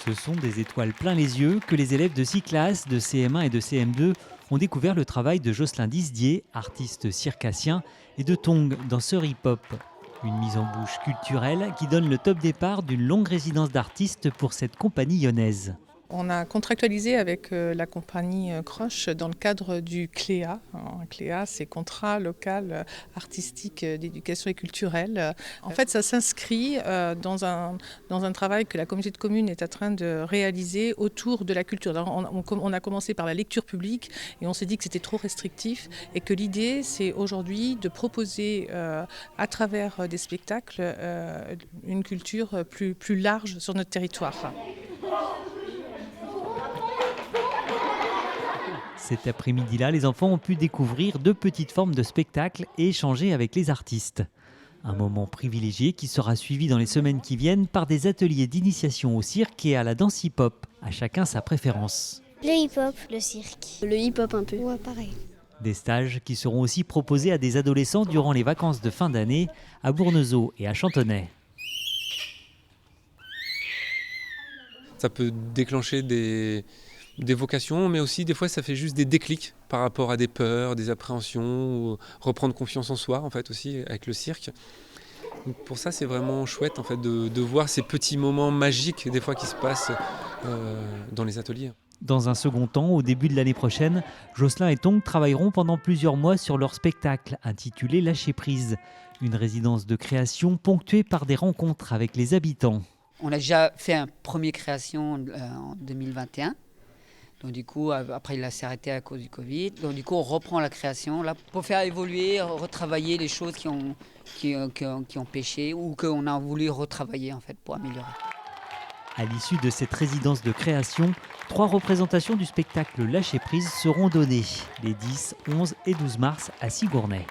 Ce sont des étoiles plein les yeux que les élèves de 6 classes, de CM1 et de CM2 ont découvert le travail de Jocelyn Disdier, artiste circassien, et de Tong, danseur hip-hop. Une mise en bouche culturelle qui donne le top départ d'une longue résidence d'artistes pour cette compagnie lyonnaise. On a contractualisé avec la compagnie Croche dans le cadre du CLEA. CLEA, c'est Contrat local artistique d'éducation et culturelle. En fait, ça s'inscrit dans un travail que la communauté de communes est en train de réaliser autour de la culture. On a commencé par la lecture publique et on s'est dit que c'était trop restrictif et que l'idée, c'est aujourd'hui de proposer à travers des spectacles une culture plus large sur notre territoire. Cet après-midi-là, les enfants ont pu découvrir 2 petites formes de spectacle et échanger avec les artistes. Un moment privilégié qui sera suivi dans les semaines qui viennent par des ateliers d'initiation au cirque et à la danse hip-hop. À chacun sa préférence. Le hip-hop, le cirque. Le hip-hop un peu. Ouais, pareil. Des stages qui seront aussi proposés à des adolescents durant les vacances de fin d'année à Bournezeau et à Chantonnay. Ça peut déclencher des vocations, mais aussi des fois ça fait juste des déclics par rapport à des peurs, des appréhensions, ou reprendre confiance en soi en fait aussi avec le cirque. Donc pour ça c'est vraiment chouette en fait de voir ces petits moments magiques des fois qui se passent dans les ateliers. Dans un second temps, au début de l'année prochaine, Jocelyn et Tong travailleront pendant plusieurs mois sur leur spectacle intitulé Lâcher prise, une résidence de création ponctuée par des rencontres avec les habitants. On a déjà fait une première création en 2021. Donc du coup, après il s'est arrêté à cause du Covid. Donc du coup, on reprend la création là pour faire évoluer, retravailler les choses qui ont péché ou qu'on a voulu retravailler en fait pour améliorer. À l'issue de cette résidence de création, 3 représentations du spectacle Lâcher prise seront données les 10, 11 et 12 mars à Sigournay.